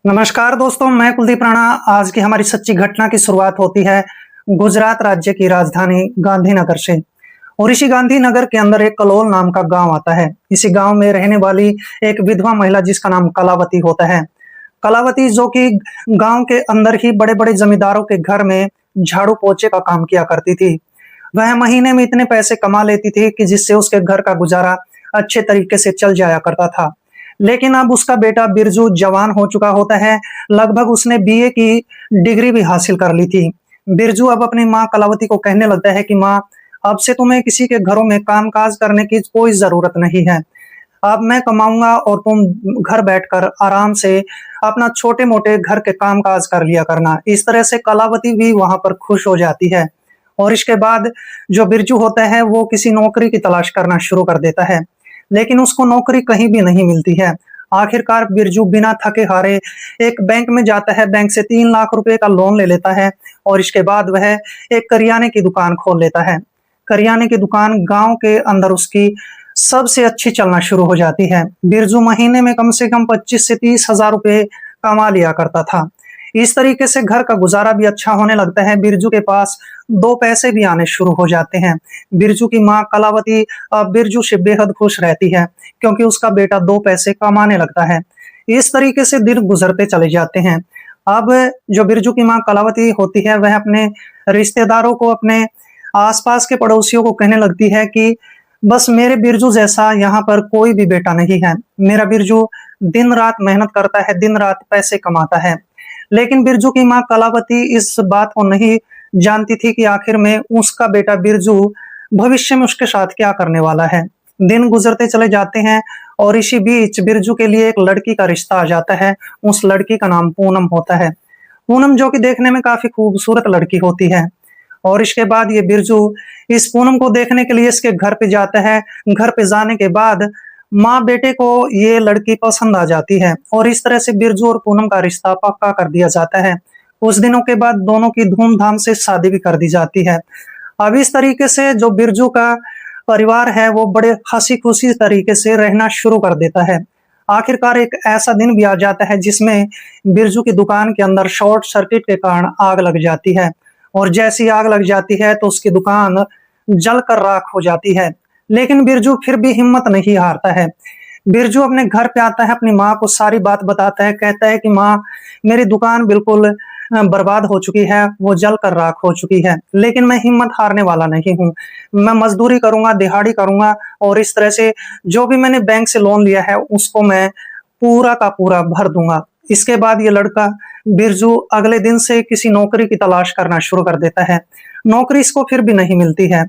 नमस्कार दोस्तों, मैं कुलदीप राणा। आज की हमारी सच्ची घटना की शुरुआत होती है गुजरात राज्य की राजधानी गांधीनगर से। और इसी गांधीनगर के अंदर एक कलोल नाम का गांव आता है। इसी गांव में रहने वाली एक विधवा महिला जिसका नाम कलावती होता है। कलावती जो कि गांव के अंदर ही बड़े बड़े जमींदारों के घर में झाड़ू पोछे का काम किया करती थी। वह महीने में इतने पैसे कमा लेती थी कि जिससे उसके घर का गुजारा अच्छे तरीके से चल जाया करता था। लेकिन अब उसका बेटा बिरजू जवान हो चुका होता है। लगभग उसने बीए की डिग्री भी हासिल कर ली थी। बिरजू अब अपनी माँ कलावती को कहने लगता है कि माँ, अब से तुम्हें किसी के घरों में काम-काज करने की कोई ज़रूरत नहीं है। अब मैं कमाऊँगा और तुम घर बैठकर आराम से अपना छोटे-मोटे घर के काम-काज कर लिया करना। इस तरह से कलावती भी वहाँ पर खुश हो जाती है। और इसके बाद जो बिरजू होता है वो किसी नौकरी की तलाश करना शुरू कर देता है। लेकिन उसको नौकरी कहीं भी नहीं मिलती है। आखिरकार बिरजू बिना थके हारे एक बैंक में जाता है, बैंक से 3 लाख रुपए का लोन ले लेता है और इसके बाद वह एक करियाने की दुकान खोल लेता है। करियाने की दुकान गाँव के अंदर उसकी सबसे अच्छी चलना शुरू हो जाती है। बिरजू महीने में कम से कम 25 से 30 हज़ार रुपए कमा लिया करता था। इस तरीके से घर का गुजारा भी अच्छा होने लगता है। बिरजू के पास 2 पैसे भी आने शुरू हो जाते हैं। बिरजू की माँ कलावती बिरजू से बेहद खुश रहती है क्योंकि उसका बेटा 2 पैसे कमाने लगता है। इस तरीके से दिन गुजरते चले जाते हैं। अब जो बिरजू की माँ कलावती होती है वह अपने रिश्तेदारों को, अपने आस-पास के पड़ोसियों को कहने लगती है कि बस मेरे बिरजू जैसा यहाँ पर कोई भी बेटा नहीं है। मेरा बिरजू दिन-रात मेहनत करता है, दिन-रात पैसे कमाता है। लेकिन बिरजू की माँ कलावती इस बात को नहीं जानती थी कि आखिर में उसका बेटा बिरजू भविष्य में उसके साथ क्या करने वाला है। दिन गुजरते चले जाते हैं और इसी बीच बिरजू के लिए एक लड़की का रिश्ता आ जाता है। उस लड़की का नाम पूनम होता है। पूनम जो कि देखने में काफ़ी खूबसूरत लड़की होती है। और इसके बाद ये बिरजू इस पूनम को देखने के लिए इसके घर पे जाता है। घर पे जाने के बाद माँ बेटे को ये लड़की पसंद आ जाती है और इस तरह से बिरजू और पूनम का रिश्ता पक्का कर दिया जाता है। कुछ दिनों के बाद दोनों की धूमधाम से शादी भी कर दी जाती है। अब इस तरीके से जो बिरजू का परिवार है वो बड़े हँसी-खुशी तरीके से रहना शुरू कर देता है। आखिरकार एक ऐसा दिन भी आ जाता है जिसमें बिरजू की दुकान के अंदर शॉर्ट सर्किट के कारण आग लग जाती है। और जैसी आग लग जाती है तो उसकी दुकान जलकर राख हो जाती है। लेकिन बिरजू फिर भी हिम्मत नहीं हारता है। बिरजू अपने घर पे आता है, अपनी माँ को सारी बात बताता है, कहता है कि माँ, मेरी दुकान बिल्कुल बर्बाद हो चुकी है, वो जलकर राख हो चुकी है। लेकिन मैं हिम्मत हारने वाला नहीं हूँ। मैं मज़दूरी करूँगा, दिहाड़ी करूँगा और इस तरह से जो भी मैंने बैंक से लोन लिया है उसको मैं पूरा का पूरा भर दूँगा। इसके बाद ये लड़का बिरजू अगले दिन से किसी नौकरी की तलाश करना शुरू कर देता है। नौकरी इसको फिर भी नहीं मिलती है।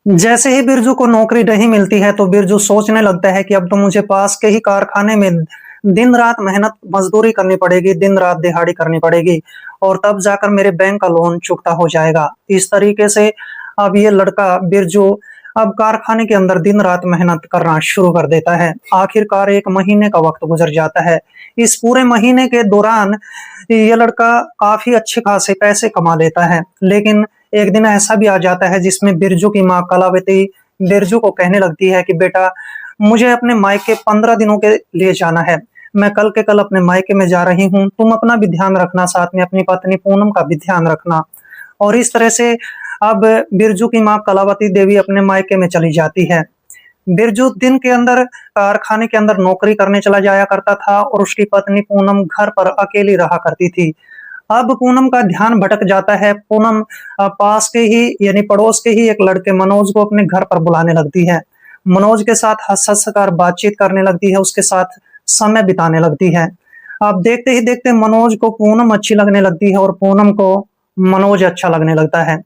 जैसे ही बिरजू को नौकरी नहीं मिलती है तो बिरजू सोचने लगता है कि अब तो मुझे पास के ही कारखाने में दिन-रात मेहनत मज़दूरी करनी पड़ेगी, दिन-रात दिहाड़ी करनी पड़ेगी और तब जाकर मेरे बैंक का लोन चुकता हो जाएगा। इस तरीके से अब ये लड़का बिरजू अब कारखाने के अंदर दिन-रात मेहनत करना शुरू कर देता है। आखिरकार 1 महीने का वक़्त गुज़र जाता है। इस पूरे महीने के दौरान ये लड़का काफ़ी अच्छे खासे पैसे कमा लेता है। लेकिन एक दिन ऐसा भी आ जाता है जिसमें बिरजू की माँ कलावती बिरजू को कहने लगती है कि बेटा, मुझे अपने मायके 15 दिनों के लिए जाना है। मैं कल के कल अपने मायके में जा रही हूँ। तुम अपना भी ध्यान रखना, साथ में अपनी पत्नी पूनम का भी ध्यान रखना। और इस तरह से अब बिरजू की माँ कलावती देवी अपने मायके में चली जाती है। बिरजू दिन के अंदर कारखाने के अंदर नौकरी करने चला जाया करता था और उसकी पत्नी पूनम घर पर अकेली रहा करती थी। अब पूनम का ध्यान भटक जाता है। पूनम पास के ही यानी पड़ोस के ही एक लड़के मनोज को अपने घर पर बुलाने लगती है। मनोज के साथ हँस-हँस कर बातचीत करने लगती है, उसके साथ समय बिताने लगती है। अब देखते ही देखते मनोज को पूनम अच्छी लगने लगती है और पूनम को मनोज अच्छा लगने लगता है।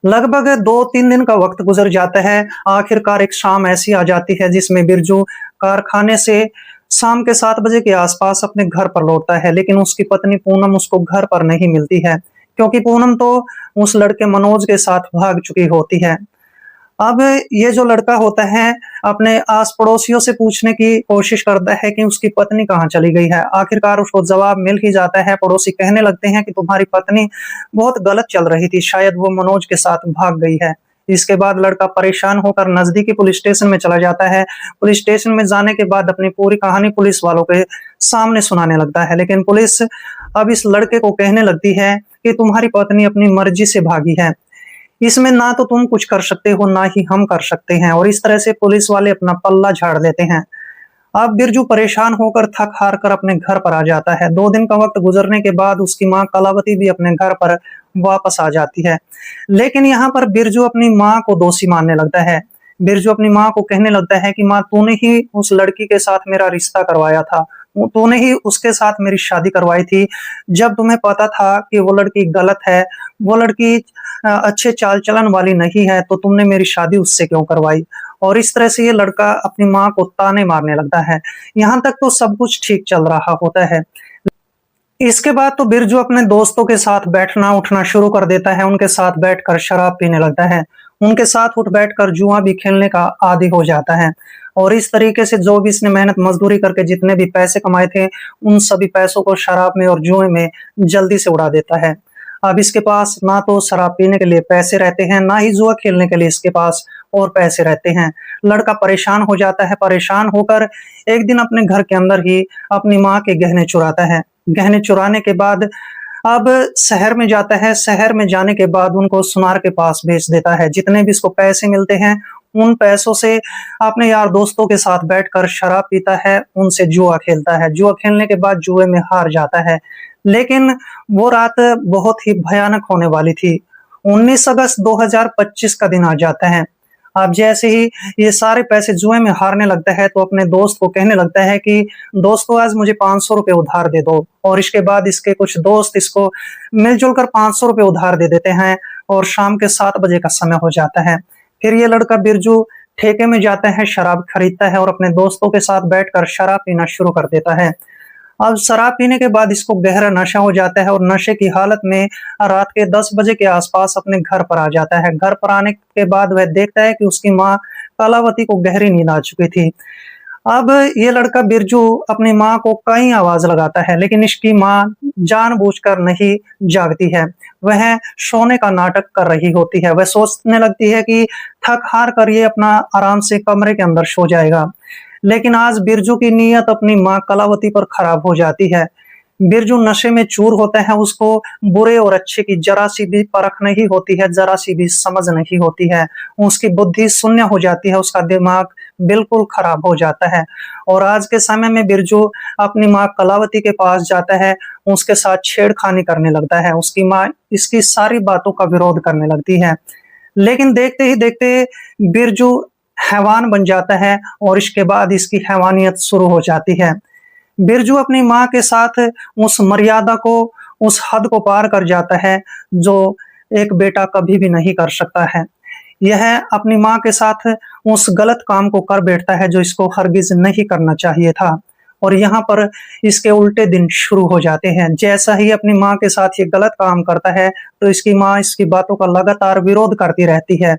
लगभग 2-3 दिन का वक़्त गुज़र जाता है। आखिरकार एक शाम ऐसी आ जाती है जिसमें बिरजू कारखाने से शाम के 7 बजे के आस-पास अपने घर पर लौटता है, लेकिन उसकी पत्नी पूनम उसको घर पर नहीं मिलती है, क्योंकि पूनम तो उस लड़के मनोज के साथ भाग चुकी होती है। अब ये जो लड़का होता है, अपने आस-पड़ोसियों से पूछने की कोशिश करता है कि उसकी पत्नी कहाँ चली गई है। आखिरकार उसको जवाब मिल ही जाता है। पड़ोसी कहने लगते हैं कि तुम्हारी पत्नी बहुत गलत चल रही थी, शायद वो मनोज के साथ भाग गई है। इसके बाद लड़का परेशान होकर नज़दीकी पुलिस स्टेशन में चला जाता है। पुलिस स्टेशन में जाने के बाद अपनी पूरी कहानी पुलिस वालों के सामने सुनाने लगता है। लेकिन पुलिस अब इस लड़के को कहने लगती है कि तुम्हारी पत्नी अपनी मर्जी से भागी है, इसमें ना तो तुम कुछ कर सकते हो ना ही हम कर सकते हैं। और इस तरह से पुलिस वाले अपना पल्ला झाड़ लेते हैं। अब बिरजू परेशान होकर थक हार कर अपने घर पर आ जाता है। 2 दिन का वक्त गुजरने के बाद उसकी माँ कलावती भी अपने घर पर वापस आ जाती है। लेकिन यहाँ पर बिरजू अपनी माँ को दोषी मानने लगता है। बिरजू अपनी माँ को कहने लगता है कि माँ, तूने ही उस लड़की के साथ मेरा रिश्ता करवाया था, तूने ही उसके साथ मेरी शादी करवाई थी। जब तुम्हें पता था कि वो लड़की गलत है, वो लड़की अच्छे चाल चलन वाली नहीं है, तो तुमने मेरी शादी उससे क्यों करवाई। और इस तरह से ये लड़का अपनी माँ को ताने मारने लगता है। यहाँ तक तो सब कुछ ठीक चल रहा होता है। इसके बाद तो बिरजू अपने दोस्तों के साथ बैठना उठना शुरू कर देता है। उनके साथ बैठकर शराब पीने लगता है। उनके साथ उठ बैठकर जुआ भी खेलने का आदी हो जाता है। और इस तरीके से जो भी इसने मेहनत मजदूरी करके जितने भी पैसे कमाए थे, उन सभी पैसों को शराब में और जुए में जल्दी से उड़ा देता है। अब इसके पास ना तो शराब पीने के लिए पैसे रहते हैं, ना ही जुआ खेलने के लिए इसके पास और पैसे रहते हैं। लड़का परेशान हो जाता है। परेशान होकर एक दिन अपने घर के अंदर ही अपनी माँ के गहने चुराता है। गहने चुराने के बाद अब शहर में जाता है। शहर में जाने के बाद उनको सुनार के पास बेच देता है। जितने भी इसको पैसे मिलते हैं, उन पैसों से अपने यार दोस्तों के साथ बैठकर शराब पीता है, उनसे जुआ खेलता है। जुआ खेलने के बाद जुए में हार जाता है। लेकिन वो रात बहुत ही भयानक होने वाली थी। 19 अगस्त 2025 का दिन आ जाता है। अब जैसे ही ये सारे पैसे जुए में हारने लगता है, तो अपने दोस्त को कहने लगता है कि दोस्तों, आज मुझे 500 रुपये उधार दे दो। और इसके बाद इसके कुछ दोस्त इसको मिलजुल कर 500 रुपये उधार दे देते हैं। और शाम के 7 बजे का समय हो जाता है। फिर ये लड़का बिरजू ठेके में जाता है, शराब खरीदता है और अपने दोस्तों के साथ बैठकर शराब पीना शुरू कर देता है। अब शराब पीने के बाद इसको गहरा नशा हो जाता है और नशे की हालत में रात के 10 बजे के आसपास अपने घर पर आ जाता है। घर पर आने के बाद वह देखता है कि उसकी माँ कलावती को गहरी नींद आ चुकी थी। अब ये लड़का बिरजू अपनी माँ को कई आवाज लगाता है, लेकिन इसकी माँ जानबूझकर नहीं जागती है। वह सोने का नाटक कर रही होती है। वह सोचने लगती है कि थक हार कर ये अपना आराम से कमरे के अंदर सो जाएगा। लेकिन आज बिरजू की नीयत अपनी माँ कलावती पर खराब हो जाती है। बिरजू नशे में चूर होता है। उसको बुरे और अच्छे की जरा सी भी परख नहीं होती है, जरा सी भी समझ नहीं होती है। उसकी बुद्धि शून्य हो जाती है, उसका दिमाग बिल्कुल खराब हो जाता है। और आज के समय में बिरजू अपनी माँ कलावती के पास जाता है, उसके साथ छेड़खानी करने लगता है। उसकी माँ इसकी सारी बातों का विरोध करने लगती है। लेकिन देखते ही देखते बिरजू हैवान बन जाता है और इसके बाद इसकी हैवानियत शुरू हो जाती है। बिरजू अपनी माँ के साथ उस मर्यादा को, उस हद को पार कर जाता है जो एक बेटा कभी भी नहीं कर सकता है। यह अपनी माँ के साथ उस गलत काम को कर बैठता है जो इसको हरगिज नहीं करना चाहिए था। और यहाँ पर इसके उल्टे दिन शुरू हो जाते हैं। जैसा ही अपनी माँ के साथ ये गलत काम करता है, तो इसकी माँ इसकी बातों का लगातार विरोध करती रहती है।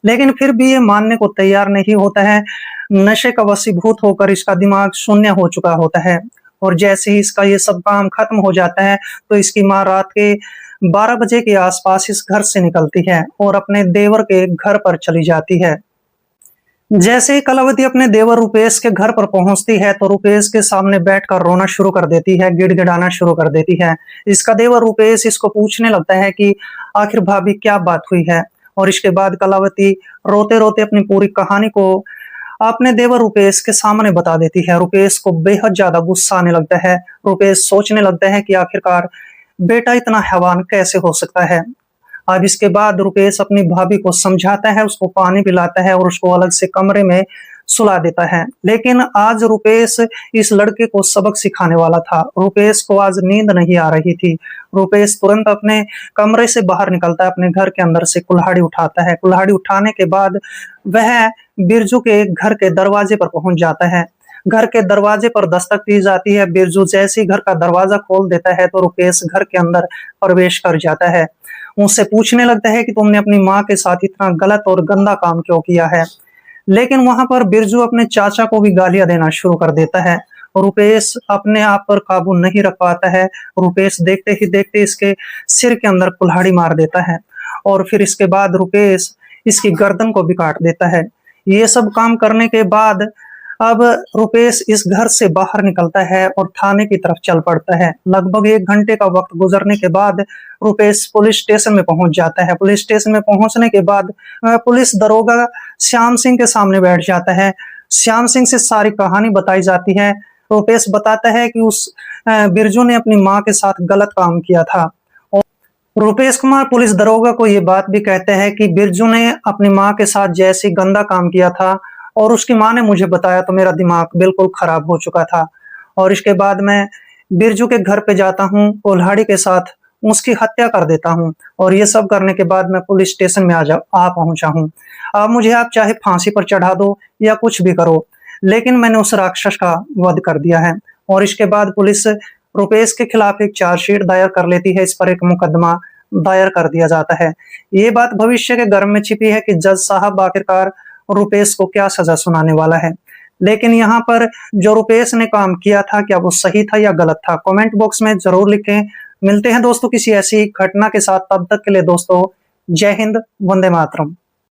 लेकिन फिर भी ये मानने को तैयार नहीं होता है। नशे का वशीभूत होकर इसका दिमाग शून्य हो चुका होता है। और जैसे ही इसका ये सब काम खत्म हो जाता है, तो इसकी माँ रात के 12 बजे के आसपास इस घर से निकलती है और अपने देवर के घर पर चली जाती है। जैसे ही कलावती अपने देवर रुपेश के घर पर पहुंचती है, तो रुपेश के सामने बैठकर रोना शुरू कर देती है, गिड़गिड़ाना शुरू कर देती है। इसका देवर रुपेश इसको पूछने लगता है कि आखिर भाभी क्या बात हुई है। और इसके बाद कलावती रोते रोते अपनी पूरी कहानी को अपने देवर रुपेश के सामने बता देती है। रुपेश को बेहद ज्यादा गुस्सा आने लगता है। रुपेश सोचने लगता है कि आखिरकार बेटा इतना हैवान कैसे हो सकता है। अब इसके बाद रुपेश अपनी भाभी को समझाता है, उसको पानी पिलाता है और उसको अलग से कमरे में सुला देता है। लेकिन आज रुपेश इस लड़के को सबक सिखाने वाला था। रुपेश को आज नींद नहीं आ रही थी। रुपेश तुरंत अपने कमरे से बाहर निकलता है, अपने घर के अंदर से कुल्हाड़ी उठाता है। कुल्हाड़ी उठाने के बाद वह बिरजू के घर के दरवाजे पर पहुंच जाता है। घर के दरवाजे पर दस्तक दी जाती है। बिरजू जैसे ही घर का दरवाजा खोल देता है, तो रुपेश घर के अंदर प्रवेश कर जाता है। उससे पूछने लगता है कि तुमने अपनी माँ के साथ इतना गलत और गंदा काम क्यों किया है। लेकिन वहां पर बिरजू अपने चाचा को भी गालियां देना शुरू कर देता है। रुपेश अपने आप पर काबू नहीं रख पाता है। रुपेश देखते ही देखते इसके सिर के अंदर कुल्हाड़ी मार देता है और फिर इसके बाद रुपेश इसकी गर्दन को भी काट देता है। ये सब काम करने के बाद अब रुपेश इस घर से बाहर निकलता है और थाने की तरफ चल पड़ता है। लगभग 1 घंटे का वक्त गुजरने के बाद रुपेश पुलिस स्टेशन में पहुंच जाता है। पुलिस स्टेशन में पहुंचने के बाद पुलिस दरोगा श्याम सिंह के सामने बैठ जाता है। श्याम सिंह से सारी कहानी बताई जाती है। रुपेश बताता है कि उस बिरजू ने अपनी माँ के साथ गलत काम किया था। और रुपेश कुमार पुलिस दरोगा को ये बात भी कहते हैं कि बिरजू ने अपनी माँ के साथ जैसे गंदा काम किया था और उसकी माँ ने मुझे बताया तो मेरा दिमाग बिल्कुल खराब हो चुका था। और इसके बाद मैं बिरजू के घर पे जाता हूँ, कुल्हाड़ी के साथ उसकी हत्या कर देता हूँ और ये सब करने के बाद मैं पुलिस स्टेशन में आ पहुंचा हूँ। अब मुझे आप चाहे फांसी पर चढ़ा दो या कुछ भी करो, लेकिन मैंने उस राक्षस का वध कर दिया है। और इसके बाद पुलिस रुपेश के खिलाफ एक चार्जशीट दायर कर लेती है। इस पर एक मुकदमा दायर कर दिया जाता है। ये बात भविष्य के गर्भ में छिपी है कि जज साहब आखिरकार रुपेश को क्या सजा सुनाने वाला है। लेकिन यहाँ पर जो रुपेश ने काम किया था, क्या वो सही था या गलत था, कमेंट बॉक्स में जरूर लिखें। मिलते हैं दोस्तों किसी ऐसी घटना के साथ, तब तक के लिए दोस्तों जय हिंद, वंदे मातरम।